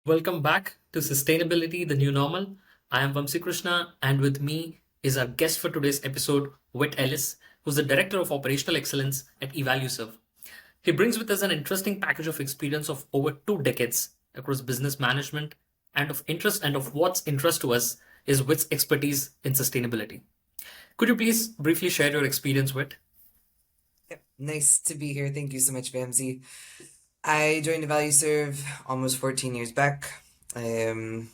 Welcome back to Sustainability, the New Normal. I am Vamsi Krishna, and with me is our guest for today's episode, Whitt Ellis, who's the Director of Operational Excellence at Evalueserve. He brings with us an interesting package of experience of over 2 decades across business management and of interest and of what's interest to us is Whitt's expertise in sustainability. Could you please briefly share your experience, Whitt? Yep. Nice to be here. Thank you so much, Vamsi. I joined Evalueserve almost 14 years back. I've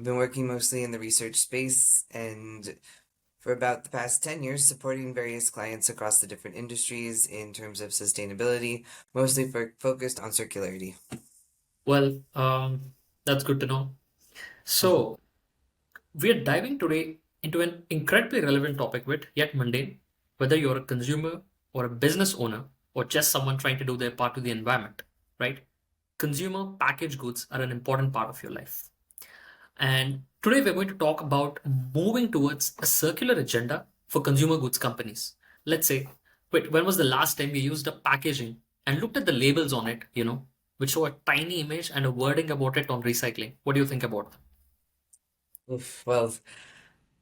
been working mostly in the research space and for about the past 10 years supporting various clients across the different industries in terms of sustainability, mostly focused on circularity. Well, that's good to know. So, we are diving today into an incredibly relevant topic, with yet mundane, whether you're a consumer or a business owner or just someone trying to do their part to the environment, right? Consumer packaged goods are an important part of your life. And today we're going to talk about moving towards a circular agenda for consumer goods companies. Let's say, wait, when was the last time you used a packaging and looked at the labels on it, which show a tiny image and a wording about it on recycling? What do you think about that? Oof, well,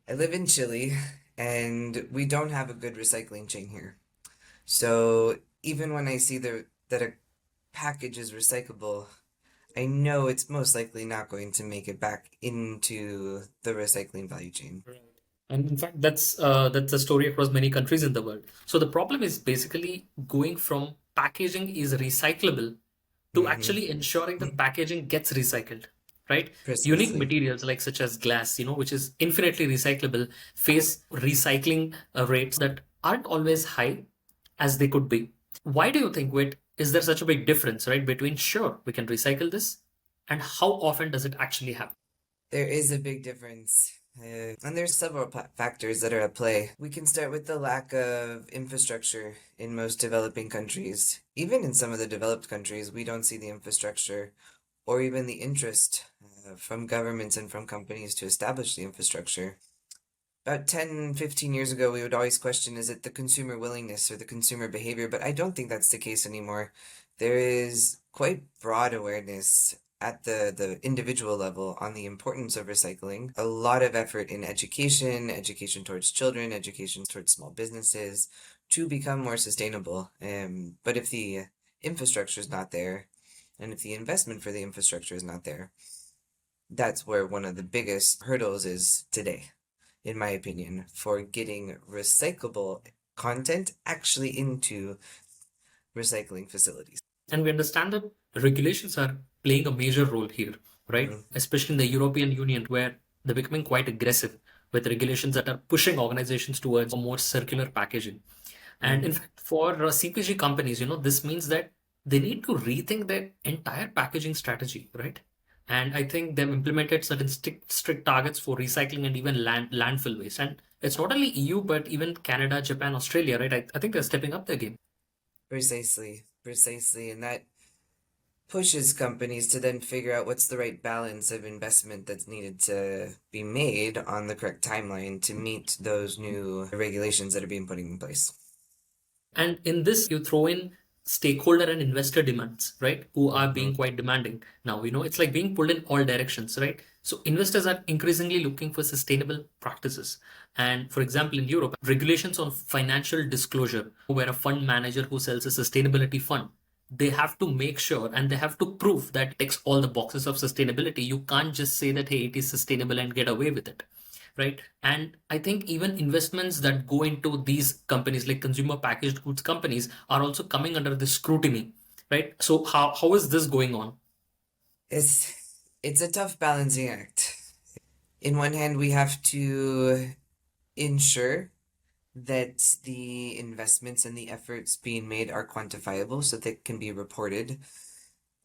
I live in Chile and we don't have a good recycling chain here. So even when I see that a package is recyclable, I know it's most likely not going to make it back into the recycling value chain. Right. And in fact, that's a story across many countries in the world. So the problem is basically going from packaging is recyclable to Mm-hmm. actually ensuring the packaging gets recycled, right? Unique Precisely. materials like such as glass, which is infinitely recyclable, face recycling rates that aren't always high as they could be. Why do you think, Wait, is there such a big difference, right, between sure we can recycle this and how often does it actually happen? There is a big difference. And there's several factors that are at play. We can start with the lack of infrastructure in most developing countries. Even in some of the developed countries, we don't see the infrastructure or even the interest from governments and from companies to establish the infrastructure. About 10, 15 years ago, we would always question, is it the consumer willingness or the consumer behavior? But I don't think that's the case anymore. There is quite broad awareness at the individual level on the importance of recycling. A lot of effort in education, education towards children, education towards small businesses to become more sustainable. But if the infrastructure is not there, and if the investment for the infrastructure is not there, that's where one of the biggest hurdles is today, in my opinion, for getting recyclable content actually into recycling facilities. And we understand that regulations are playing a major role here, right? Mm-hmm. Especially in the European Union, where they're becoming quite aggressive with regulations that are pushing organizations towards a more circular packaging. And in Mm-hmm. fact, for CPG companies, this means that they need to rethink their entire packaging strategy, right? And I think they've implemented certain strict targets for recycling and even landfill waste. And it's not only EU, but even Canada, Japan, Australia, right? I think they're stepping up their game. Precisely, precisely. And that pushes companies to then figure out what's the right balance of investment that's needed to be made on the correct timeline to meet those new regulations that are being put in place. And in this, you throw in stakeholder and investor demands, right? Who are Mm-hmm. being quite demanding. Now, it's like being pulled in all directions, right? So investors are increasingly looking for sustainable practices. And for example, in Europe, regulations on financial disclosure, where a fund manager who sells a sustainability fund, they have to make sure and they have to prove that it ticks all the boxes of sustainability. You can't just say that, hey, it is sustainable and get away with it, right? And I think even investments that go into these companies, like consumer packaged goods companies, are also coming under this scrutiny, right? So how is this going on? It's it's a tough balancing act. In one hand, we have to ensure that the investments and the efforts being made are quantifiable so they can be reported.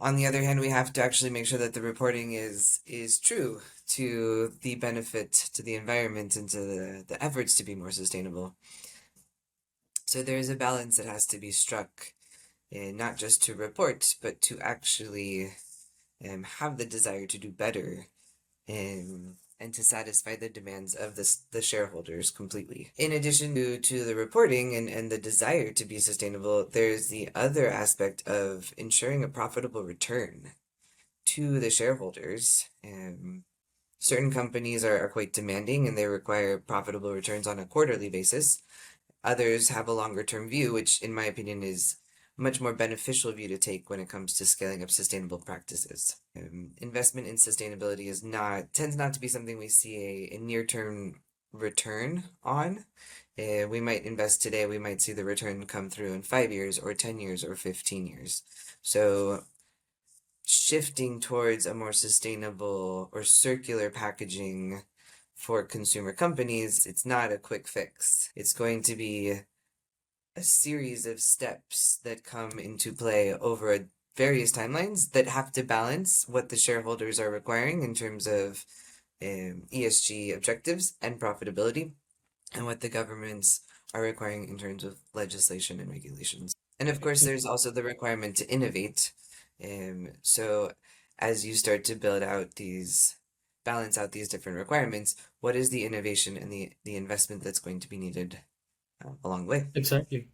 On the other hand, we have to actually make sure that the reporting is true to the benefit to the environment and to the efforts to be more sustainable. So there is a balance that has to be struck, not just to report, but to actually have the desire to do better and to satisfy the demands of the shareholders completely. In addition to the reporting and the desire to be sustainable, there's the other aspect of ensuring a profitable return to the shareholders. Certain companies are quite demanding and they require profitable returns on a quarterly basis. Others have a longer term view, which, in my opinion, is a much more beneficial view to take when it comes to scaling up sustainable practices. Investment in sustainability tends not to be something we see a near term return on. We might invest today, we might see the return come through in 5 years or 10 years or 15 years. So shifting towards a more sustainable or circular packaging for consumer companies, it's not a quick fix. It's going to be a series of steps that come into play over various timelines that have to balance what the shareholders are requiring in terms of ESG objectives and profitability, and what the governments are requiring in terms of legislation and regulations. And of course, there's also the requirement to innovate. So as you start to balance out these different requirements, what is the innovation and the investment that's going to be needed along the way? Exactly.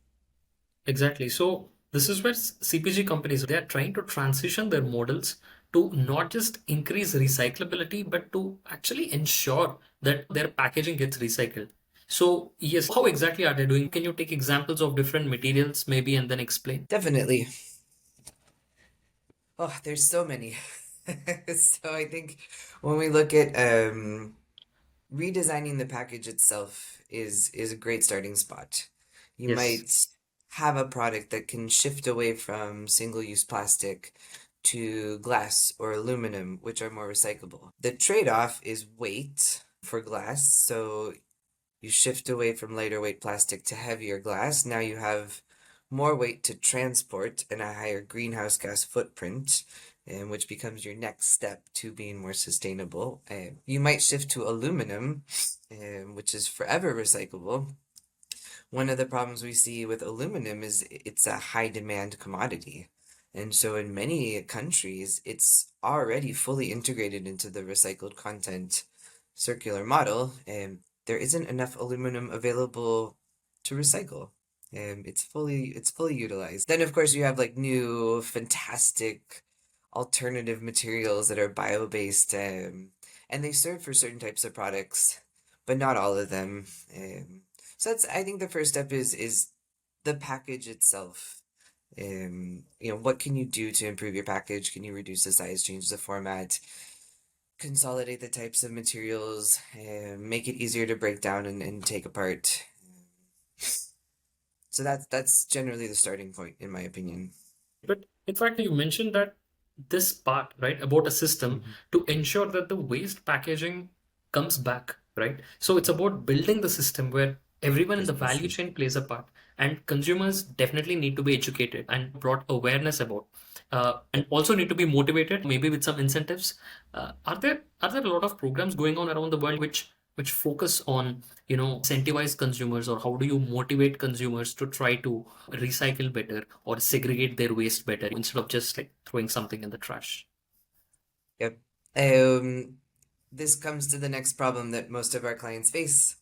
Exactly. So this is where CPG companies they are trying to transition their models to not just increase recyclability, but to actually ensure that their packaging gets recycled. So yes, how exactly are they doing? Can you take examples of different materials maybe and then explain? Definitely. Oh, there's so many. So I think when we look at redesigning the package itself is a great starting spot. You Yes. might have a product that can shift away from single-use plastic to glass or aluminum, which are more recyclable. The trade-off is weight for glass, so you shift away from lighter weight plastic to heavier glass. Now you have more weight to transport and a higher greenhouse gas footprint, and which becomes your next step to being more sustainable. You might shift to aluminum, which is forever recyclable. One of the problems we see with aluminum is it's a high demand commodity. And so in many countries, it's already fully integrated into the recycled content circular model, and there isn't enough aluminum available to recycle. It's fully utilized. Then of course you have like new fantastic alternative materials that are bio-based, and they serve for certain types of products, but not all of them. So that's I think the first step is the package itself. What can you do to improve your package? Can you reduce the size, change the format, consolidate the types of materials, make it easier to break down and take apart? So that's generally the starting point, in my opinion. But in fact, you mentioned that this part, right, about a system Mhm. to ensure that the waste packaging comes back, right? So it's about building the system where everyone in the value Precisely. chain plays a part, and consumers definitely need to be educated and brought awareness about, and Yep. also need to be motivated, maybe with some incentives. Are there a lot of programs going on around the world which focus on incentivize consumers, or how do you motivate consumers to try to recycle better or segregate their waste better instead of just like throwing something in the trash? Yep. Um, this comes to the next problem that most of our clients face.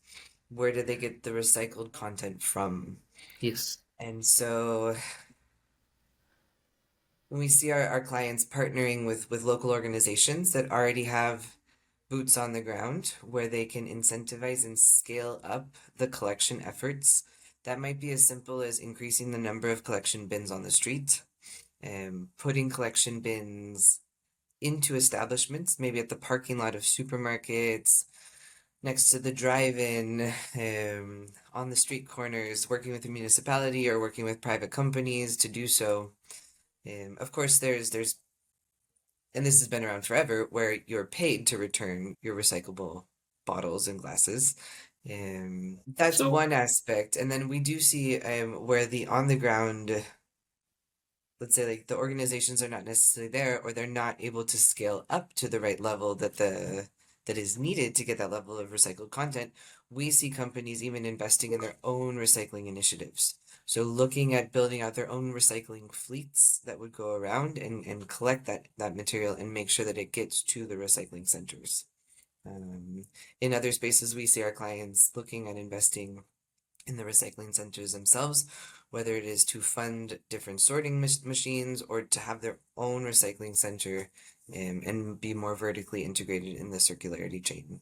Where do they get the recycled content from? Yes. And so when we see our clients partnering with local organizations that already have boots on the ground where they can incentivize and scale up the collection efforts, that might be as simple as increasing the number of collection bins on the street, and putting collection bins into establishments, maybe at the parking lot of supermarkets, next to the drive-in, on the street corners, working with the municipality or working with private companies to do so. Of course, there's and this has been around forever, where you're paid to return your recyclable bottles and glasses. That's So, one aspect, and then we do see where the on the ground, let's say like the organizations are not necessarily there, or they're not able to scale up to the right level that is needed to get that level of recycled content. We see companies even investing in their own recycling initiatives. So looking at building out their own recycling fleets that would go around and collect that material and make sure that it gets to the recycling centers. Um, in other spaces, we see our clients looking at investing in the recycling centers themselves, whether it is to fund different sorting machines or to have their own recycling center and be more vertically integrated in the circularity chain.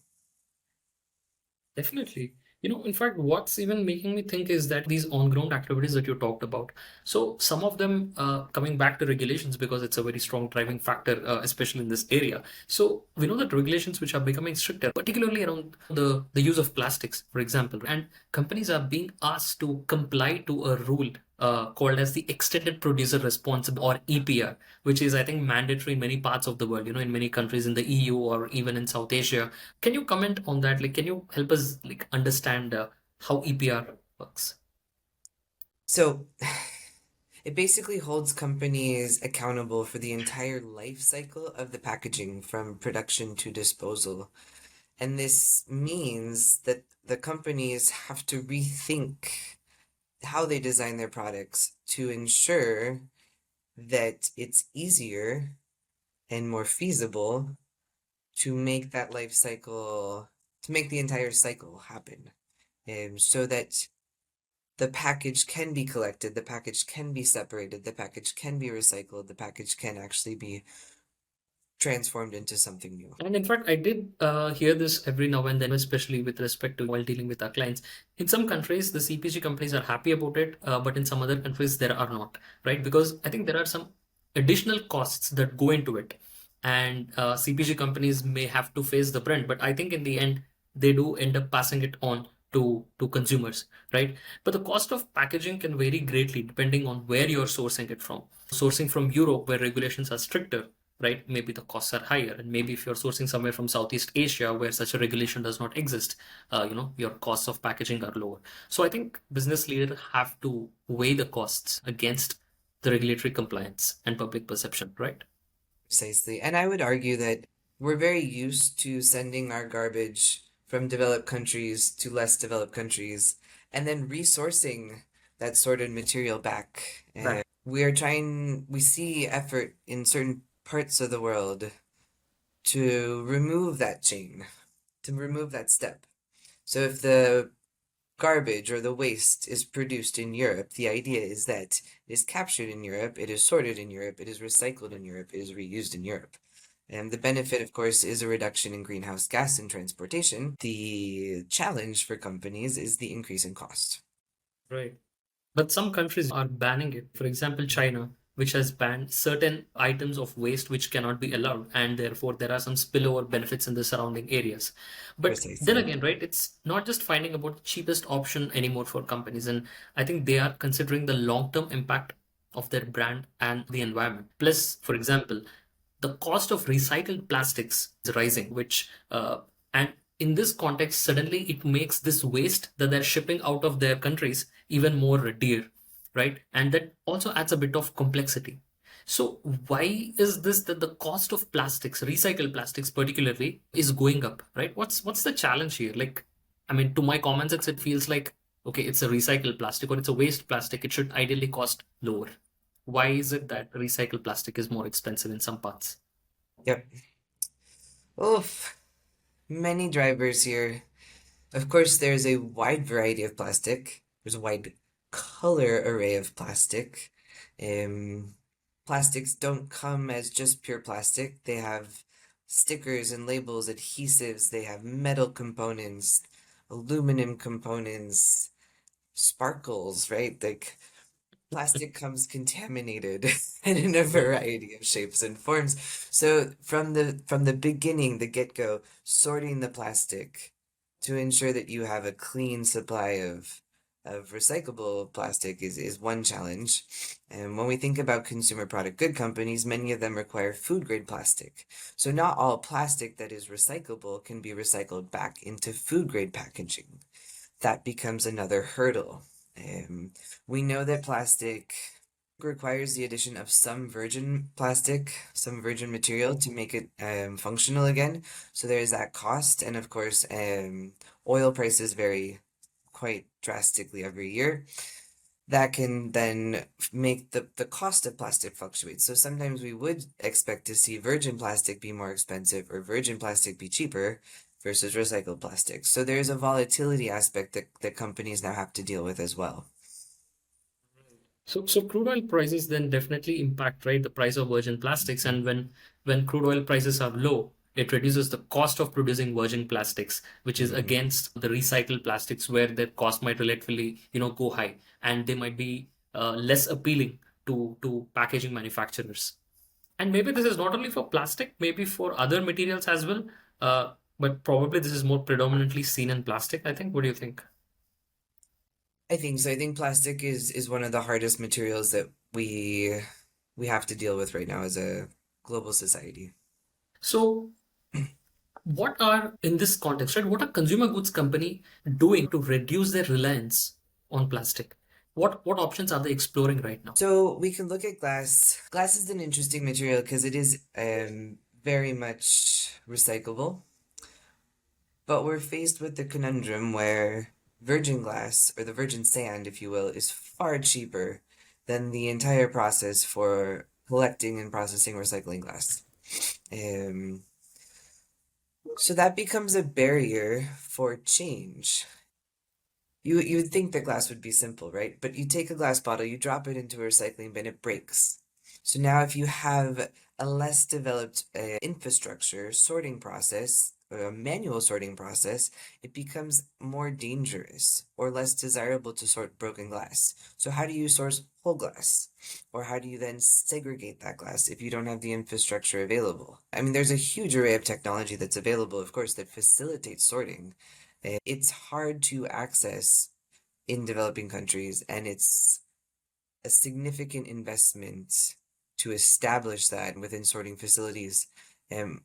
Definitely. In fact, what's even making me think is that these on-ground activities that you talked about. So some of them coming back to regulations because it's a very strong driving factor, especially in this area. So we know that regulations which are becoming stricter, particularly around the use of plastics, for example, and companies are being asked to comply to a rule called as the Extended Producer Responsibility or EPR, which is I think mandatory in many parts of the world. In many countries in the EU or even in South Asia. Can you comment on that? Like, can you help us like understand how EPR works? So it basically holds companies accountable for the entire life cycle of the packaging from production to disposal. And this means that the companies have to rethink how they design their products to ensure that it's easier and more feasible to make that life cycle, to make the entire cycle happen. So that the package can be collected, the package can be separated, the package can be recycled, the package can actually be transformed into something new. And in fact, I did hear this every now and then, especially with respect to while dealing with our clients. In some countries, the CPG companies are happy about it, but in some other countries, there are not, right? Because I think there are some additional costs that go into it. And CPG companies may have to face the brunt, but I think in the end, they do end up passing it on to consumers, right? But the cost of packaging can vary greatly depending on where you're sourcing it from. Sourcing from Europe, where regulations are stricter, right? Maybe the costs are higher. And maybe if you're sourcing somewhere from Southeast Asia where such a regulation does not exist, your costs of packaging are lower. So I think business leaders have to weigh the costs against the regulatory compliance and public perception, right? Precisely. And I would argue that we're very used to sending our garbage from developed countries to less developed countries and then resourcing that sorted material back. Right. We see effort in certain parts of the world to remove that chain, to remove that step. So if the garbage or the waste is produced in Europe, the idea is that it is captured in Europe, it is sorted in Europe, it is recycled in Europe, it is reused in Europe. And the benefit, of course, is a reduction in greenhouse gas in transportation. The challenge for companies is the increase in cost. Right. But some countries are banning it. For example, China, which has banned certain items of waste which cannot be allowed, and therefore there are some spillover benefits in the surrounding areas. But then Precisely. again, right, it's not just finding about the cheapest option anymore for companies. And I think they are considering the long-term impact of their brand and the environment. Plus, for example, the cost of recycled plastics is rising, which and in this context, suddenly it makes this waste that they're shipping out of their countries even more dear, right? And that also adds a bit of complexity. So why is this that the cost of plastics, recycled plastics particularly, is going up, right? What's the challenge here? Like, I mean, to my common sense, it feels like okay, it's a recycled plastic or it's a waste plastic. It should ideally cost lower. Why is it that recycled plastic is more expensive in some parts? Yep. Oof. Many drivers here. Of course, there's a wide variety of plastic. There's a wide color array of plastic. Um, Plastics don't come as just pure plastic. They have stickers and labels, adhesives, they have metal components, aluminum components, sparkles, right? Like plastic comes contaminated and in a Right. variety of shapes and forms. So from the beginning, the get-go, sorting the plastic to ensure that you have a clean supply of recyclable plastic is one challenge. And when we think about consumer product good companies, many of them require food grade plastic. So not all plastic that is recyclable can be recycled back into food grade packaging. That becomes another hurdle. Um, we know that plastic requires the addition of some virgin plastic, some virgin material to make it functional again. So there is that cost, and of course, oil prices vary quite drastically every year. That can then make the cost of plastic fluctuate. So sometimes we would expect to see virgin plastic be more expensive or virgin plastic be cheaper versus recycled plastic. So there's a volatility aspect that companies now have to deal with as well. So crude oil prices then definitely impact, right, the price of virgin plastics. And when crude oil prices are low, it reduces the cost of producing virgin plastics, which is Mm. against the recycled plastics where their cost might relatively, go high, and they might be less appealing to packaging manufacturers. And maybe this is not only for plastic, maybe for other materials as well. But probably this is more predominantly seen in plastic, I think. What do you think? I think so. I think plastic is one of the hardest materials that we have to deal with right now as a global society. So what are, in this context, right, what are consumer goods company doing to reduce their reliance on plastic? What options are they exploring right now? So we can look at glass. Glass is an interesting material because it is very much recyclable, but we're faced with the conundrum where virgin glass, or the virgin sand, if you will, is far cheaper than the entire process for collecting and processing recycling glass. Um, so that becomes a barrier for change. You would think that glass would be simple, right? But you take a glass bottle, you drop it into a recycling bin, it breaks. So now if you have a less developed infrastructure sorting process, or a manual sorting process, it becomes more dangerous or less desirable to sort broken glass. So how do you source whole glass? Or how do you then segregate that glass if you don't have the infrastructure available? I mean, there's a huge array of technology that's available, of course, that facilitates sorting. It's hard to access in developing countries, and it's a significant investment to establish that within sorting facilities. Um,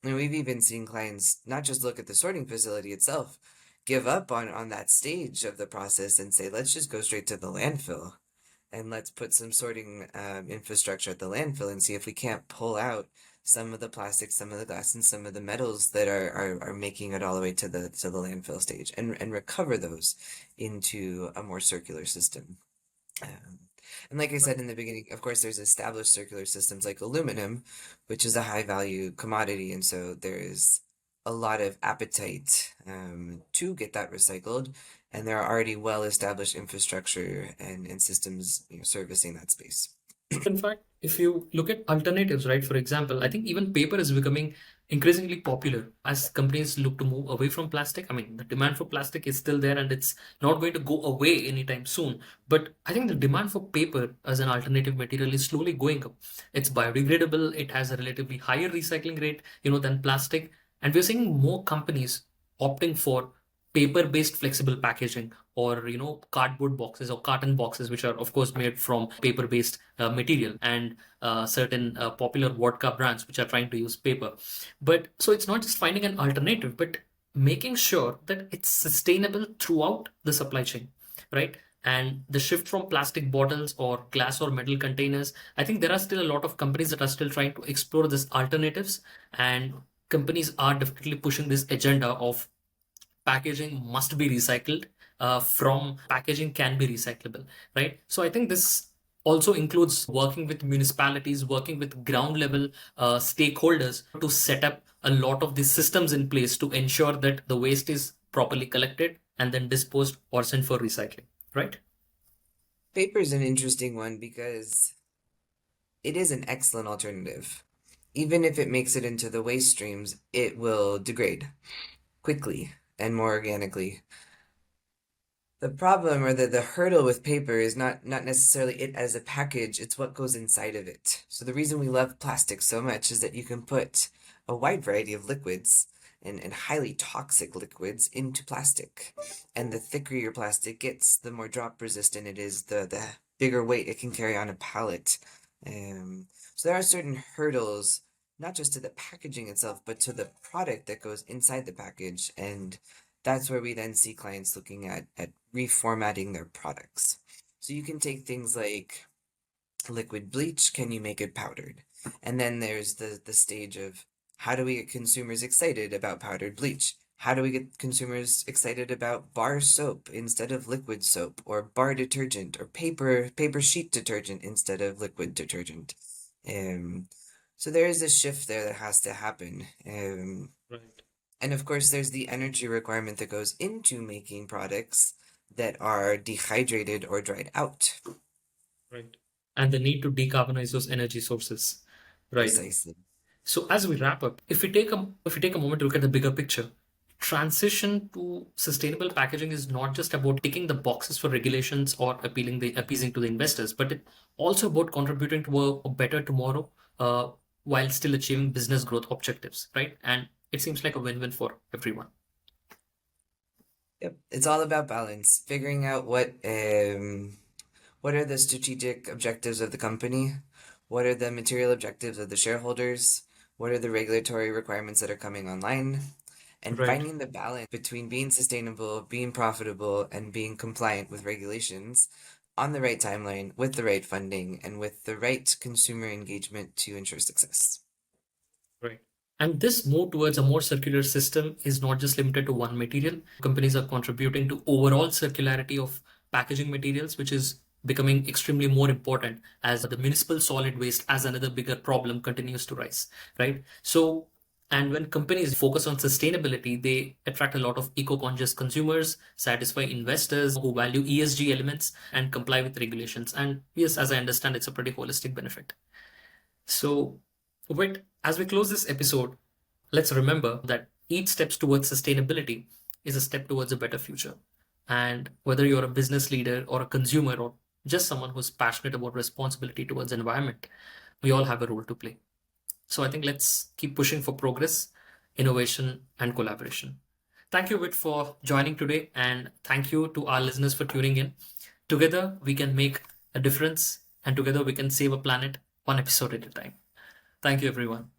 and we've even seen clients not just look at the sorting facility itself, give up on that stage of the process and say, let's just go straight to the landfill and let's put some sorting infrastructure at the landfill and see if we can't pull out some of the plastic, some of the glass, and some of the metals that are making it all the way to the landfill stage, and recover those into a more circular system. Um, and like I said in the beginning, of course, there's established circular systems like aluminum, which is a high value commodity, and so there is a lot of appetite to get that recycled, and there are already well established infrastructure and systems, servicing that space. In fact, if you look at alternatives, right, for example, I think even paper is becoming increasingly popular as companies look to move away from plastic. I mean, the demand for plastic is still there and it's not going to go away anytime soon. But I think the demand for paper as an alternative material is slowly going up. It's biodegradable, it has a relatively higher recycling rate, than plastic. And we're seeing more companies opting for paper-based flexible packaging, or cardboard boxes or carton boxes, which are of course made from paper-based material, and certain popular vodka brands which are trying to use paper. But so it's not just finding an alternative, but making sure that it's sustainable throughout the supply chain, right? And the shift from plastic bottles or glass or metal containers, I think there are still a lot of companies that are still trying to explore these alternatives, and companies are definitely pushing this agenda of packaging must be recycled, from packaging can be recyclable, right? So I think this also includes working with municipalities, working with ground level stakeholders to set up a lot of these systems in place to ensure that the waste is properly collected and then disposed or sent for recycling, right? Paper is an interesting one because it is an excellent alternative. Even if it makes it into the waste streams, it will degrade quickly and more organically. The problem, or the hurdle with paper, is not necessarily it as a package, it's what goes inside of it. So the reason we love plastic so much is that you can put a wide variety of liquids and highly toxic liquids into plastic. And the thicker your plastic gets, the more drop resistant it is, the bigger weight it can carry on a pallet. So there are certain hurdles, not just to the packaging itself, but to the product that goes inside the package. And that's where we then see clients looking at reformatting their products. So you can take things like liquid bleach, can you make it powdered? And then there's the stage of how do we get consumers excited about powdered bleach? How do we get consumers excited about bar soap instead of liquid soap, or bar detergent, or paper sheet detergent instead of liquid detergent? Um, so there is a shift there that has to happen. Right. And of course, there's the energy requirement that goes into making products that are dehydrated or dried out. Right. And the need to decarbonize those energy sources. Right. Precisely. So as we wrap up, if we take a moment to look at the bigger picture, transition to sustainable packaging is not just about ticking the boxes for regulations or appeasing to the investors, but it also about contributing to a better tomorrow, uh, while still achieving business growth objectives, right? And it seems like a win-win for everyone. Yep. It's all about balance, figuring out what are the strategic objectives of the company, what are the material objectives of the shareholders, what are the regulatory requirements that are coming online, and Right. finding the balance between being sustainable, being profitable, and being compliant with regulations on the right timeline, with the right funding, and with the right consumer engagement to ensure success. Right. And this move towards a more circular system is not just limited to one material. Companies are contributing to overall circularity of packaging materials, which is becoming extremely more important as the municipal solid waste as another bigger problem continues to rise, right? So, and when companies focus on sustainability, they attract a lot of eco-conscious consumers, satisfy investors who value ESG elements, and comply with regulations. And yes, as I understand, it's a pretty holistic benefit. So, as we close this episode, let's remember that each step towards sustainability is a step towards a better future. And whether you're a business leader or a consumer or just someone who's passionate about responsibility towards environment, we all have a role to play. So I think let's keep pushing for progress, innovation, and collaboration. Thank you, Whit, for joining today, and thank you to our listeners for tuning in. Together, we can make a difference, and together, we can save a planet one episode at a time. Thank you, everyone.